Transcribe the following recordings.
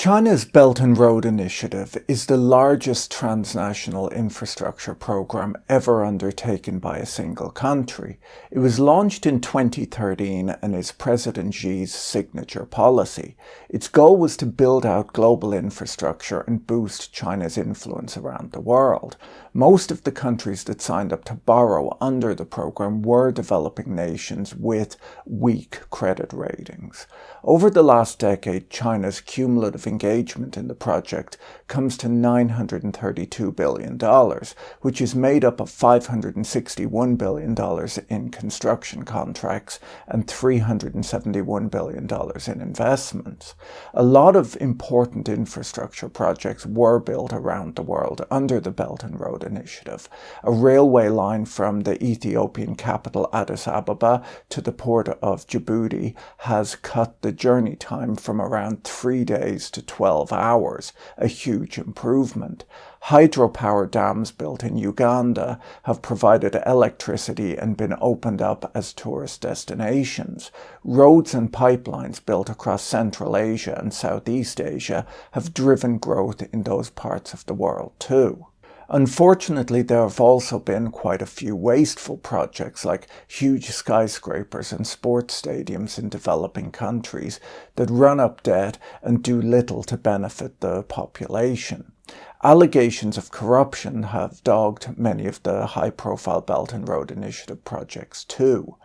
China's Belt and Road Initiative is the largest transnational infrastructure program ever undertaken by a single country. It was launched in 2013 and is President Xi's signature policy. Its goal was to build out global infrastructure and boost China's influence around the world. Most of the countries that signed up to borrow under the program were developing nations with weak credit ratings. Over the last decade, China's cumulative engagement in the project comes to $932 billion, which is made up of $561 billion in construction contracts and $371 billion in investments. A lot of important infrastructure projects were built around the world under the Belt and Road Initiative. A railway line from the Ethiopian capital Addis Ababa to the port of Djibouti has cut the journey time from around 3 days to 12 hours, a huge improvement. Hydropower dams built in Uganda have provided electricity and been opened up as tourist destinations. Roads and pipelines built across Central Asia and Southeast Asia have driven growth in those parts of the world too. Unfortunately, there have also been quite a few wasteful projects like huge skyscrapers and sports stadiums in developing countries that run up debt and do little to benefit the population. Allegations of corruption have dogged many of the high-profile Belt and Road Initiative projects too.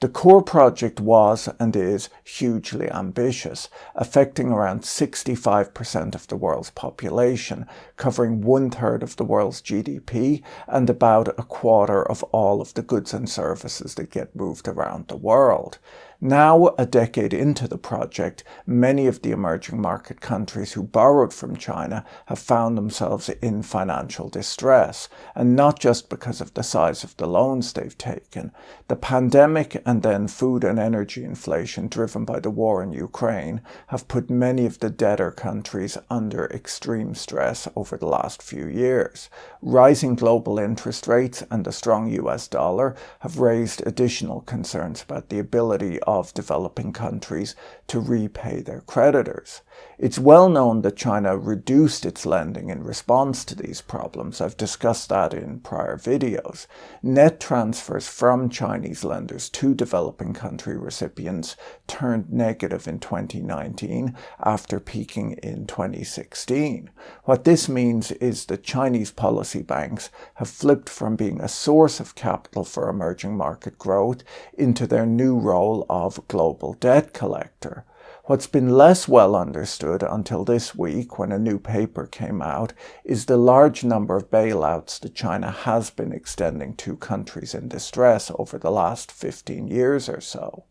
The core project was and is hugely ambitious, affecting around 65% of the world's population, covering 1/3 of the world's GDP and about 1/4 of all of the goods and services that get moved around the world. Now, a decade into the project, many of the emerging market countries who borrowed from China have found themselves in financial distress, and not just because of the size of the loans they've taken. The pandemic and then food and energy inflation driven by the war in Ukraine have put many of the debtor countries under extreme stress over the last few years. Rising global interest rates and the strong US dollar have raised additional concerns about the ability of developing countries to repay their creditors. It's well known that China reduced its lending in response to these problems. I've discussed that in prior videos. Net transfers from Chinese lenders to developing country recipients turned negative in 2019 after peaking in 2016. What this means is that Chinese policy banks have flipped from being a source of capital for emerging market growth into their new role of global debt collector. What's been less well understood until this week, when a new paper came out, is the large number of bailouts that China has been extending to countries in distress over the last 15 years or so.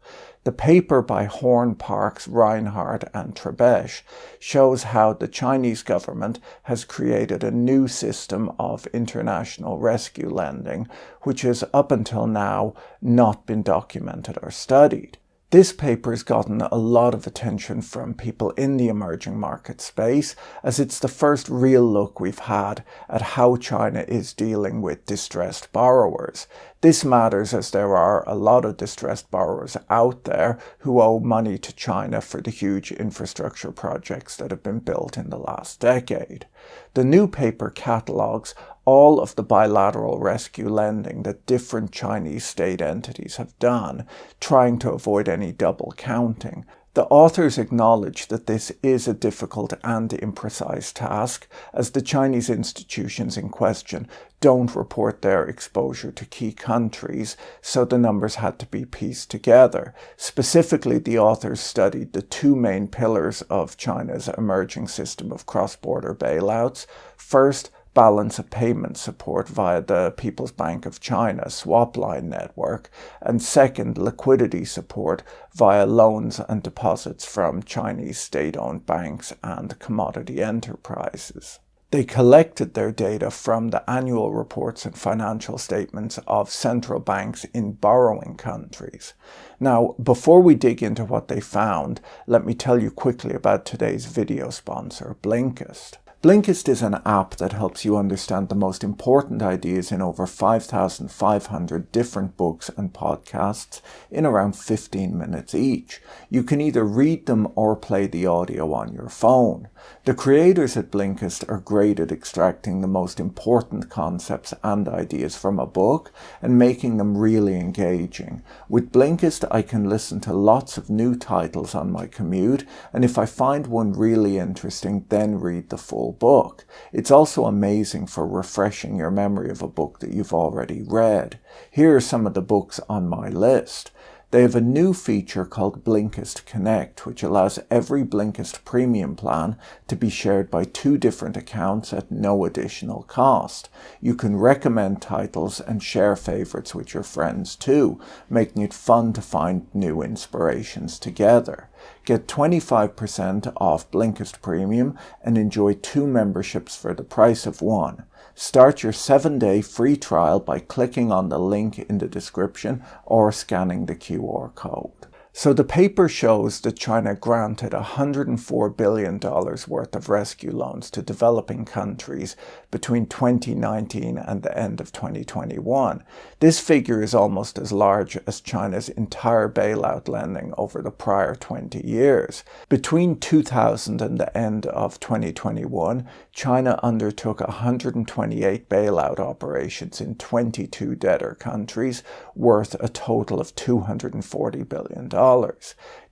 The paper by Horn, Parks, Reinhart and Trebesch shows how the Chinese government has created a new system of international rescue lending, which has up until now not been documented or studied. This paper has gotten a lot of attention from people in the emerging market space, as it's the first real look we've had at how China is dealing with distressed borrowers. This matters as there are a lot of distressed borrowers out there who owe money to China for the huge infrastructure projects that have been built in the last decade. The new paper catalogues all of the bilateral rescue lending that different Chinese state entities have done, trying to avoid any double counting. The authors acknowledge that this is a difficult and imprecise task, as the Chinese institutions in question don't report their exposure to key countries, so the numbers had to be pieced together. Specifically, the authors studied the two main pillars of China's emerging system of cross-border bailouts. First, balance of payment support via the People's Bank of China swap line network, and second, liquidity support via loans and deposits from Chinese state-owned banks and commodity enterprises. They collected their data from the annual reports and financial statements of central banks in borrowing countries. Now, before we dig into what they found, let me tell you quickly about today's video sponsor, Blinkist. Blinkist is an app that helps you understand the most important ideas in over 5,500 different books and podcasts in around 15 minutes each. You can either read them or play the audio on your phone. The creators at Blinkist are great at extracting the most important concepts and ideas from a book and making them really engaging. With Blinkist, I can listen to lots of new titles on my commute, and if I find one really interesting, then read the full book. It's also amazing for refreshing your memory of a book that you've already read. Here are some of the books on my list. They have a new feature called Blinkist Connect, which allows every Blinkist premium plan to be shared by 2 different accounts at no additional cost. You can recommend titles and share favorites with your friends too, making it fun to find new inspirations together. Get 25% off Blinkist Premium and enjoy 2 memberships for the price of 1. Start your 7-day free trial by clicking on the link in the description or scanning the QR code. So the paper shows that China granted $104 billion worth of rescue loans to developing countries between 2019 and the end of 2021. This figure is almost as large as China's entire bailout lending over the prior 20 years. Between 2000 and the end of 2021, China undertook 128 bailout operations in 22 debtor countries, worth a total of $240 billion.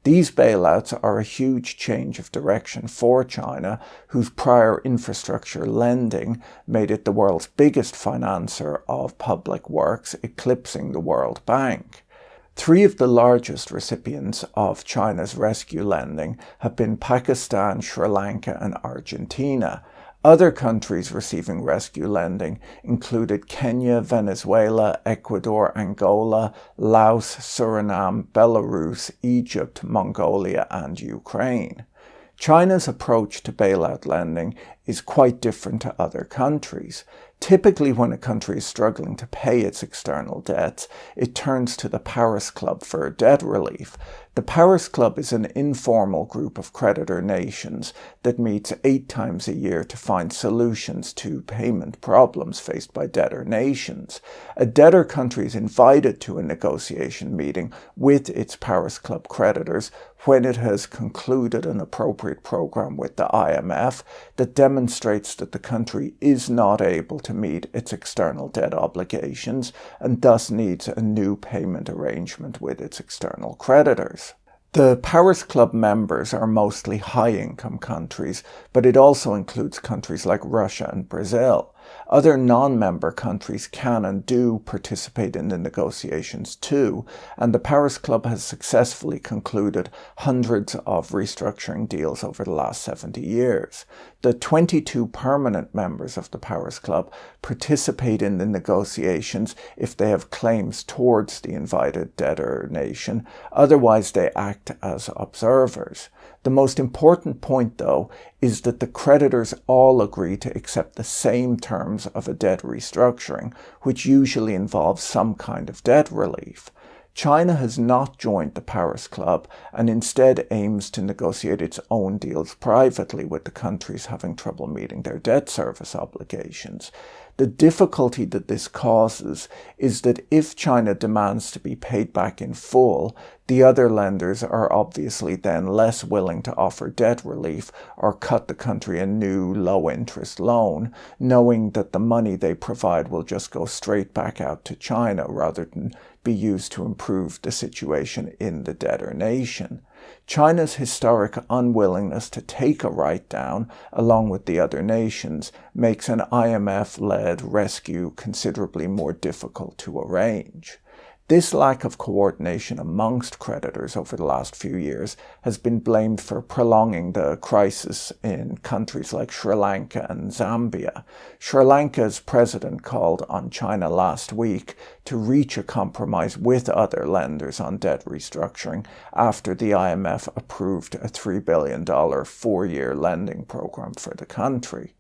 These bailouts are a huge change of direction for China, whose prior infrastructure lending made it the world's biggest financer of public works, eclipsing the World Bank. 3 of the largest recipients of China's rescue lending have been Pakistan, Sri Lanka, and Argentina. Other countries receiving rescue lending included Kenya, Venezuela, Ecuador, Angola, Laos, Suriname, Belarus, Egypt, Mongolia, and Ukraine. China's approach to bailout lending is quite different to other countries. Typically, when a country is struggling to pay its external debts, it turns to the Paris Club for debt relief. The Paris Club is an informal group of creditor nations that meets 8 times a year to find solutions to payment problems faced by debtor nations. A debtor country is invited to a negotiation meeting with its Paris Club creditors when it has concluded an appropriate program with the IMF that demonstrates that the country is not able to meet its external debt obligations and thus needs a new payment arrangement with its external creditors. The Paris Club members are mostly high-income countries, but it also includes countries like Russia and Brazil. Other non-member countries can and do participate in the negotiations too, and the Paris Club has successfully concluded hundreds of restructuring deals over the last 70 years. The 22 permanent members of the Paris Club participate in the negotiations if they have claims towards the invited debtor nation, otherwise they act as observers. The most important point, though, is that the creditors all agree to accept the same terms of a debt restructuring, which usually involves some kind of debt relief. China has not joined the Paris Club and instead aims to negotiate its own deals privately with the countries having trouble meeting their debt service obligations. The difficulty that this causes is that if China demands to be paid back in full, the other lenders are obviously then less willing to offer debt relief or cut the country a new low-interest loan, knowing that the money they provide will just go straight back out to China rather than be used to improve the situation in the debtor nation. China's historic unwillingness to take a write-down, along with the other nations, makes an IMF-led rescue considerably more difficult to arrange. This lack of coordination amongst creditors over the last few years has been blamed for prolonging the crisis in countries like Sri Lanka and Zambia. Sri Lanka's president called on China last week to reach a compromise with other lenders on debt restructuring after the IMF approved a $3 billion 4-year lending program for the country.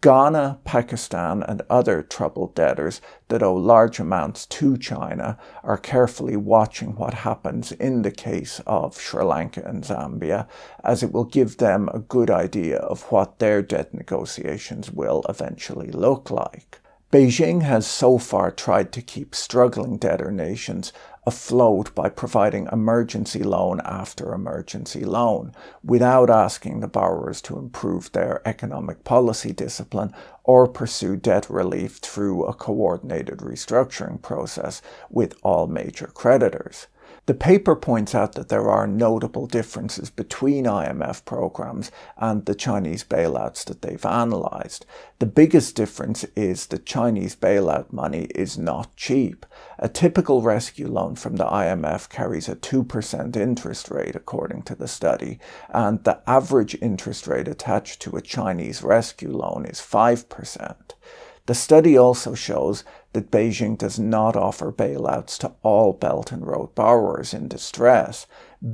Ghana, Pakistan and other troubled debtors that owe large amounts to China are carefully watching what happens in the case of Sri Lanka and Zambia, as it will give them a good idea of what their debt negotiations will eventually look like. Beijing has so far tried to keep struggling debtor nations afloat by providing emergency loan after emergency loan, without asking the borrowers to improve their economic policy discipline or pursue debt relief through a coordinated restructuring process with all major creditors. The paper points out that there are notable differences between IMF programs and the Chinese bailouts that they've analysed. The biggest difference is that Chinese bailout money is not cheap. A typical rescue loan from the IMF carries a 2% interest rate, according to the study, and the average interest rate attached to a Chinese rescue loan is 5%. The study also shows that Beijing does not offer bailouts to all Belt and Road borrowers in distress.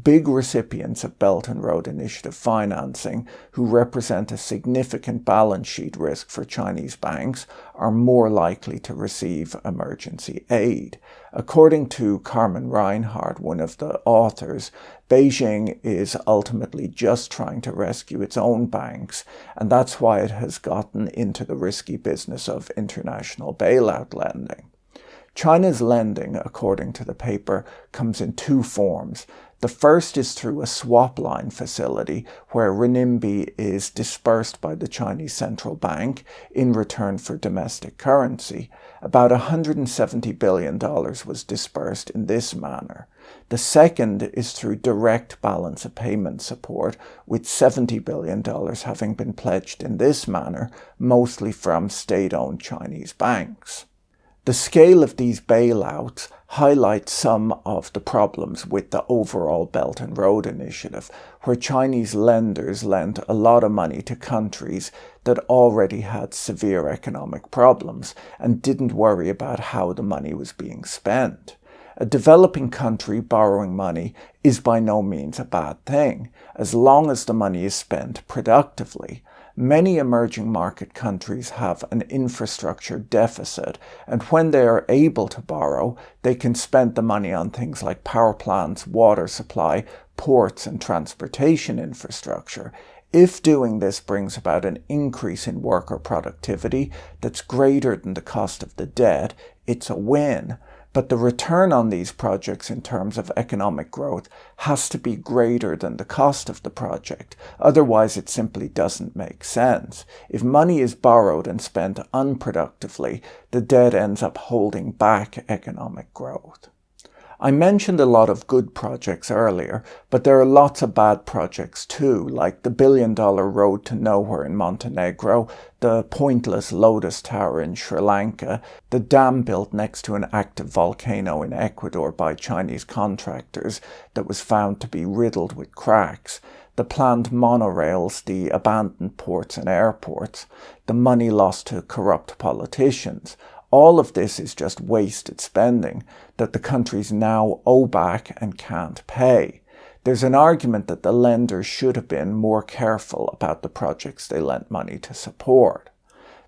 Big recipients of Belt and Road Initiative financing, who represent a significant balance sheet risk for Chinese banks, are more likely to receive emergency aid. According to Carmen Reinhart, one of the authors, Beijing is ultimately just trying to rescue its own banks, and that's why it has gotten into the risky business of international bailout lending. China's lending, according to the paper, comes in two forms. The first is through a swap line facility where renminbi is dispersed by the Chinese central bank in return for domestic currency. About $170 billion was dispersed in this manner. The second is through direct balance of payment support, with $70 billion having been pledged in this manner, mostly from state-owned Chinese banks. The scale of these bailouts highlights some of the problems with the overall Belt and Road Initiative, where Chinese lenders lent a lot of money to countries that already had severe economic problems and didn't worry about how the money was being spent. A developing country borrowing money is by no means a bad thing, as long as the money is spent productively. Many emerging market countries have an infrastructure deficit, and when they are able to borrow, they can spend the money on things like power plants, water supply, ports, and transportation infrastructure. If doing this brings about an increase in worker productivity that's greater than the cost of the debt, it's a win. But the return on these projects in terms of economic growth has to be greater than the cost of the project. Otherwise, it simply doesn't make sense. If money is borrowed and spent unproductively, the debt ends up holding back economic growth. I mentioned a lot of good projects earlier, but there are lots of bad projects too, like the billion-dollar road to nowhere in Montenegro, the pointless Lotus Tower in Sri Lanka, the dam built next to an active volcano in Ecuador by Chinese contractors that was found to be riddled with cracks, the planned monorails, the abandoned ports and airports, the money lost to corrupt politicians. All of this is just wasted spending that the countries now owe back and can't pay. There's an argument that the lenders should have been more careful about the projects they lent money to support.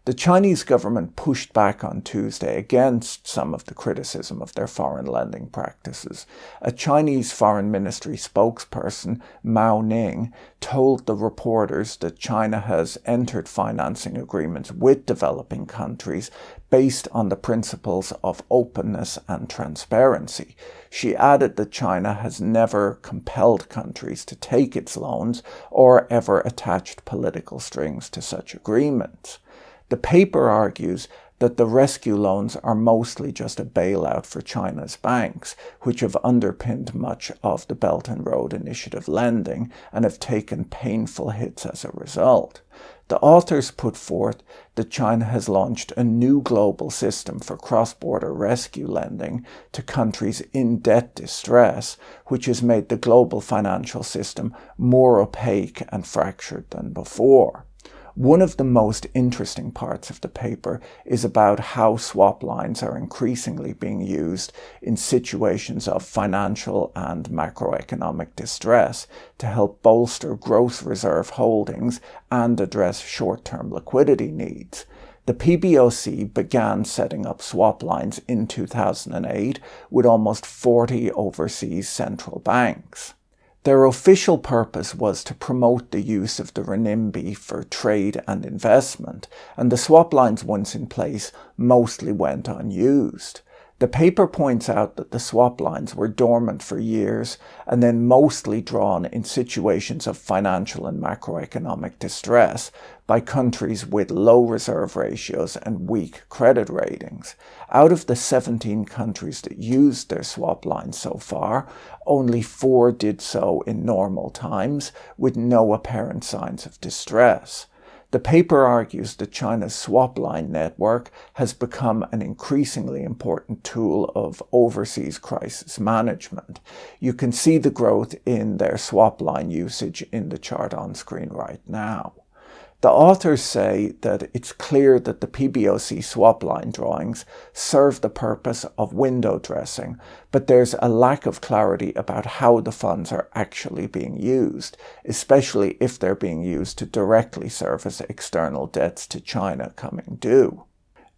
The Chinese government pushed back on Tuesday against some of the criticism of their foreign lending practices. A Chinese Foreign Ministry spokesperson, Mao Ning, told the reporters that China has entered financing agreements with developing countries based on the principles of openness and transparency. She added that China has never compelled countries to take its loans or ever attached political strings to such agreements. The paper argues that the rescue loans are mostly just a bailout for China's banks, which have underpinned much of the Belt and Road Initiative lending and have taken painful hits as a result. The authors put forth that China has launched a new global system for cross-border rescue lending to countries in debt distress, which has made the global financial system more opaque and fractured than before. One of the most interesting parts of the paper is about how swap lines are increasingly being used in situations of financial and macroeconomic distress to help bolster gross reserve holdings and address short-term liquidity needs. The PBOC began setting up swap lines in 2008 with almost 40 overseas central banks. Their official purpose was to promote the use of the renminbi for trade and investment, and the swap lines once in place mostly went unused. The paper points out that the swap lines were dormant for years and then mostly drawn in situations of financial and macroeconomic distress by countries with low reserve ratios and weak credit ratings. Out of the 17 countries that used their swap lines so far, only 4 did so in normal times with no apparent signs of distress. The paper argues that China's swap line network has become an increasingly important tool of overseas crisis management. You can see the growth in their swap line usage in the chart on screen right now. The authors say that it's clear that the PBOC swap line drawings serve the purpose of window dressing, but there's a lack of clarity about how the funds are actually being used, especially if they're being used to directly service external debts to China coming due.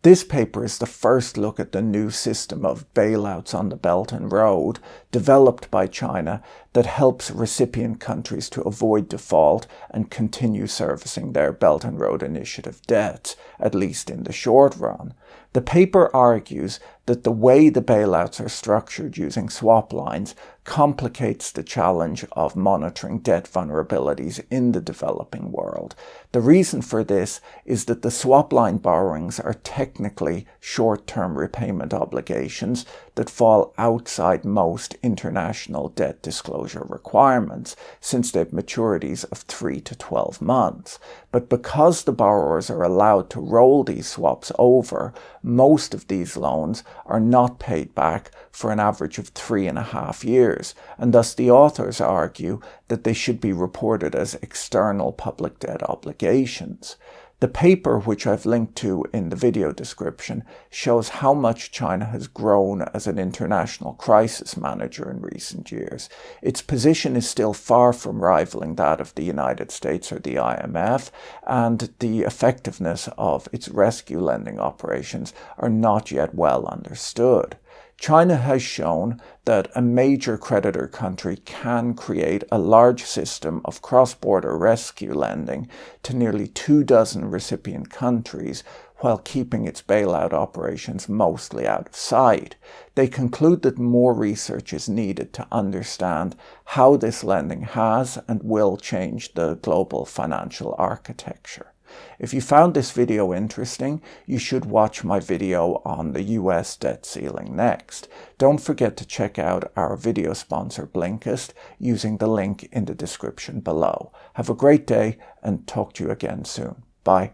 This paper is the first look at the new system of bailouts on the Belt and Road developed by China that helps recipient countries to avoid default and continue servicing their Belt and Road Initiative debts, at least in the short run. The paper argues that the way the bailouts are structured using swap lines complicates the challenge of monitoring debt vulnerabilities in the developing world. The reason for this is that the swap line borrowings are technically short-term repayment obligations that fall outside most international debt disclosure requirements, since they have maturities of 3 to 12 months. But because the borrowers are allowed to roll these swaps over, most of these loans are not paid back for an average of 3.5 years, and thus the authors argue that they should be reported as external public debt obligations. The paper, which I've linked to in the video description, shows how much China has grown as an international crisis manager in recent years. Its position is still far from rivaling that of the United States or the IMF, and the effectiveness of its rescue lending operations are not yet well understood. China has shown that a major creditor country can create a large system of cross-border rescue lending to nearly 24 recipient countries while keeping its bailout operations mostly out of sight. They conclude that more research is needed to understand how this lending has and will change the global financial architecture. If you found this video interesting, you should watch my video on the US debt ceiling next. Don't forget to check out our video sponsor Blinkist using the link in the description below. Have a great day and talk to you again soon. Bye.